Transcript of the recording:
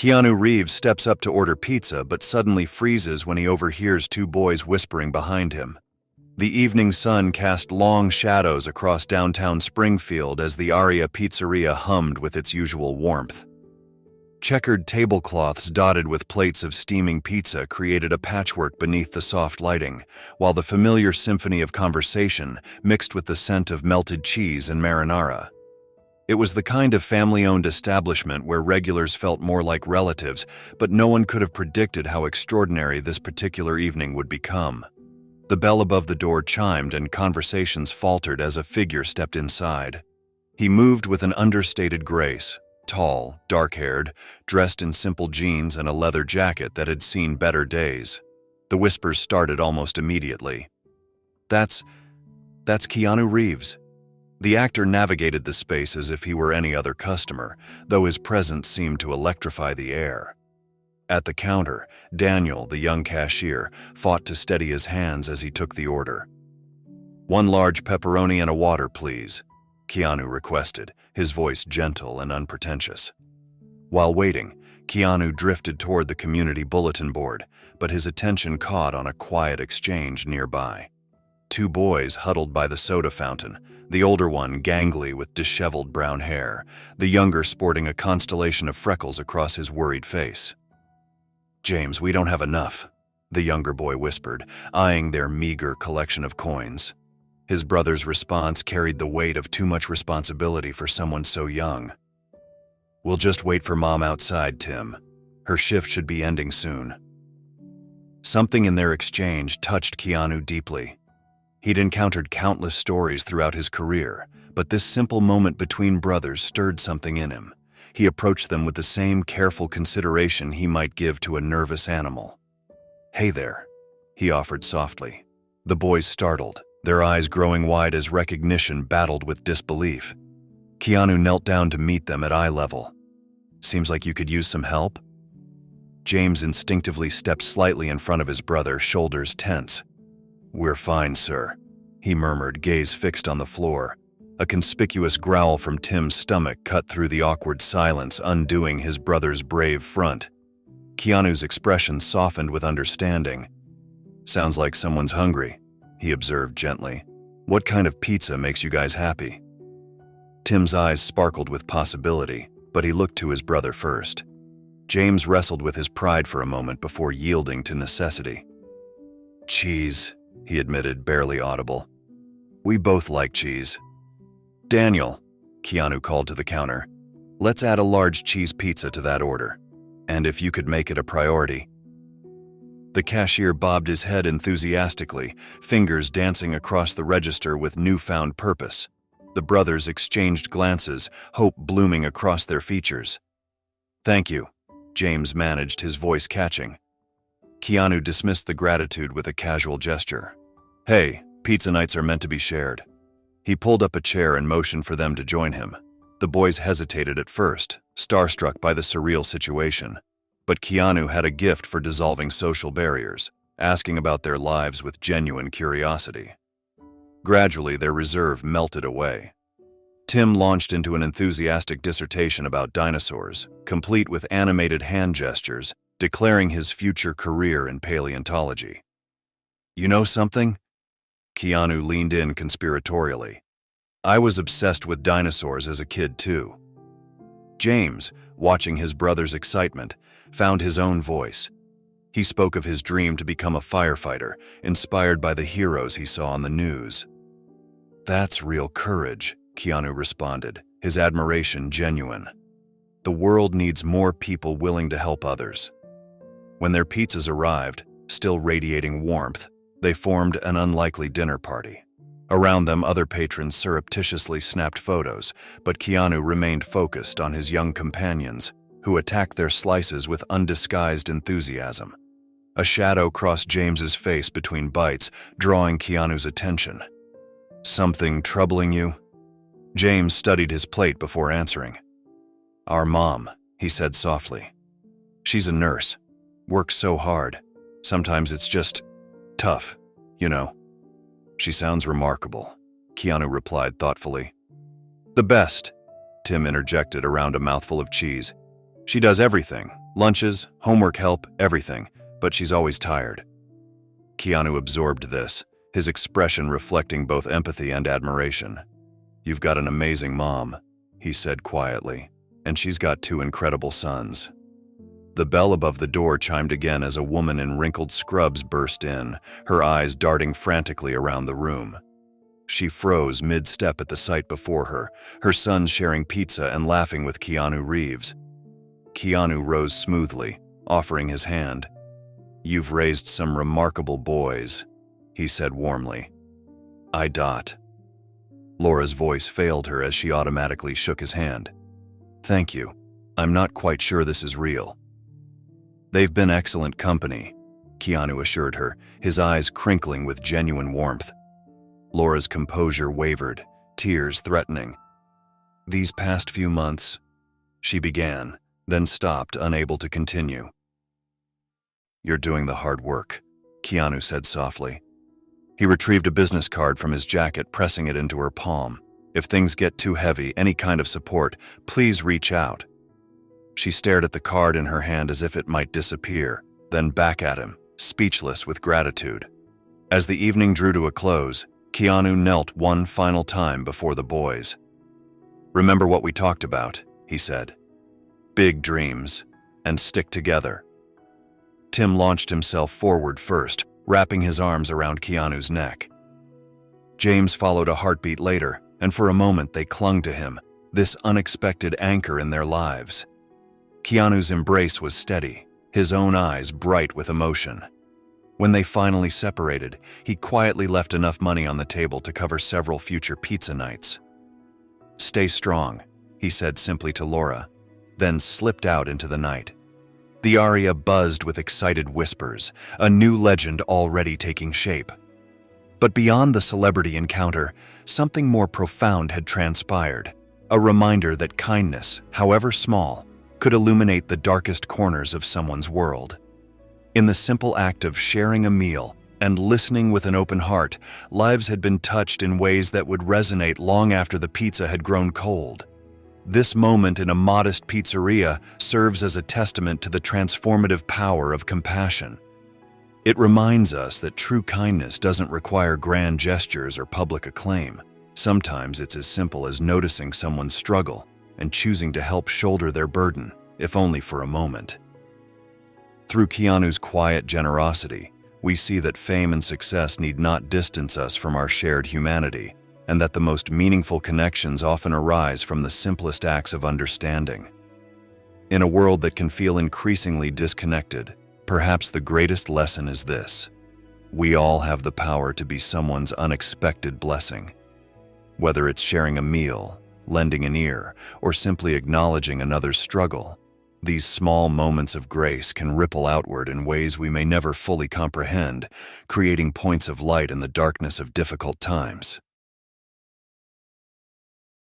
Keanu Reeves steps up to order pizza but suddenly freezes when he overhears two boys whispering behind him. The evening sun cast long shadows across downtown Springfield as the Aria pizzeria hummed with its usual warmth. Checkered tablecloths dotted with plates of steaming pizza created a patchwork beneath the soft lighting, while the familiar symphony of conversation mixed with the scent of melted cheese and marinara. It was the kind of family-owned establishment where regulars felt more like relatives, but no one could have predicted how extraordinary this particular evening would become. The bell above the door chimed and conversations faltered as a figure stepped inside. He moved with an understated grace, tall, dark-haired, dressed in simple jeans and a leather jacket that had seen better days. The whispers started almost immediately. That's Keanu Reeves." The actor navigated the space as if he were any other customer, though his presence seemed to electrify the air. At the counter, Daniel, the young cashier, fought to steady his hands as he took the order. "One large pepperoni and a water, please," Keanu requested, his voice gentle and unpretentious. While waiting, Keanu drifted toward the community bulletin board, but his attention caught on a quiet exchange nearby. Two boys huddled by the soda fountain, the older one gangly with disheveled brown hair, the younger sporting a constellation of freckles across his worried face. "James, we don't have enough," the younger boy whispered, eyeing their meager collection of coins. His brother's response carried the weight of too much responsibility for someone so young. "We'll just wait for Mom outside, Tim. Her shift should be ending soon." Something in their exchange touched Keanu deeply. He'd encountered countless stories throughout his career, but this simple moment between brothers stirred something in him. He approached them with the same careful consideration he might give to a nervous animal. "Hey there," he offered softly. The boys startled, their eyes growing wide as recognition battled with disbelief. Keanu knelt down to meet them at eye level. "Seems like you could use some help?" James instinctively stepped slightly in front of his brother, shoulders tense. "We're fine, sir," he murmured, gaze fixed on the floor. A conspicuous growl from Tim's stomach cut through the awkward silence, undoing his brother's brave front. Keanu's expression softened with understanding. "Sounds like someone's hungry," he observed gently. "What kind of pizza makes you guys happy?" Tim's eyes sparkled with possibility, but he looked to his brother first. James wrestled with his pride for a moment before yielding to necessity. "Cheese," he admitted, barely audible. "We both like cheese." "Daniel," Keanu called to the counter, "let's add a large cheese pizza to that order. And if you could make it a priority." The cashier bobbed his head enthusiastically, fingers dancing across the register with newfound purpose. The brothers exchanged glances, hope blooming across their features. "Thank you," James managed, his voice catching. Keanu dismissed the gratitude with a casual gesture. "Hey, pizza nights are meant to be shared." He pulled up a chair and motioned for them to join him. The boys hesitated at first, starstruck by the surreal situation. But Keanu had a gift for dissolving social barriers, asking about their lives with genuine curiosity. Gradually, their reserve melted away. Tim launched into an enthusiastic dissertation about dinosaurs, complete with animated hand gestures, declaring his future career in paleontology. "You know something?" Keanu leaned in conspiratorially. "I was obsessed with dinosaurs as a kid, too." James, watching his brother's excitement, found his own voice. He spoke of his dream to become a firefighter, inspired by the heroes he saw on the news. "That's real courage," Keanu responded, his admiration genuine. "The world needs more people willing to help others." When their pizzas arrived, still radiating warmth, they formed an unlikely dinner party. Around them, other patrons surreptitiously snapped photos, but Keanu remained focused on his young companions, who attacked their slices with undisguised enthusiasm. A shadow crossed James's face between bites, drawing Keanu's attention. "Something troubling you?" James studied his plate before answering. "Our mom," he said softly. "She's a nurse. Works so hard. Sometimes it's just tough, you know." "She sounds remarkable," Keanu replied thoughtfully. "The best," Tim interjected around a mouthful of cheese. "She does everything, Lunches, homework help, everything, but she's always tired. Keanu absorbed this, his expression reflecting both empathy and admiration. "You've got an amazing mom," he said quietly, "and she's got 2 incredible sons." The bell above the door chimed again as a woman in wrinkled scrubs burst in, her eyes darting frantically around the room. She froze mid-step at the sight before her, her sons sharing pizza and laughing with Keanu Reeves. Keanu rose smoothly, offering his hand. "You've raised some remarkable boys," he said warmly. "I dot." Laura's voice failed her as she automatically shook his hand. "Thank you. I'm not quite sure this is real." "They've been excellent company," Keanu assured her, his eyes crinkling with genuine warmth. Laura's composure wavered, tears threatening. "These past few months," she began, then stopped, unable to continue. "You're doing the hard work," Keanu said softly. He retrieved a business card from his jacket, pressing it into her palm. "If things get too heavy, any kind of support, please reach out." She stared at the card in her hand as if it might disappear, then back at him, speechless with gratitude. As the evening drew to a close, Keanu knelt one final time before the boys. "Remember what we talked about," he said. "Big dreams, and stick together." Tim launched himself forward first, wrapping his arms around Keanu's neck. James followed a heartbeat later, and for a moment they clung to him, this unexpected anchor in their lives. Keanu's embrace was steady, his own eyes bright with emotion. When they finally separated, he quietly left enough money on the table to cover several future pizza nights. "Stay strong," he said simply to Laura, then slipped out into the night. The aria buzzed with excited whispers, a new legend already taking shape. But beyond the celebrity encounter, something more profound had transpired, a reminder that kindness, however small, could illuminate the darkest corners of someone's world. In the simple act of sharing a meal and listening with an open heart, lives had been touched in ways that would resonate long after the pizza had grown cold. This moment in a modest pizzeria serves as a testament to the transformative power of compassion. It reminds us that true kindness doesn't require grand gestures or public acclaim. Sometimes it's as simple as noticing someone's struggle and choosing to help shoulder their burden, if only for a moment. Through Keanu's quiet generosity, we see that fame and success need not distance us from our shared humanity, and that the most meaningful connections often arise from the simplest acts of understanding. In a world that can feel increasingly disconnected, perhaps the greatest lesson is this: we all have the power to be someone's unexpected blessing. Whether it's sharing a meal, lending an ear, or simply acknowledging another's struggle, these small moments of grace can ripple outward in ways we may never fully comprehend, creating points of light in the darkness of difficult times.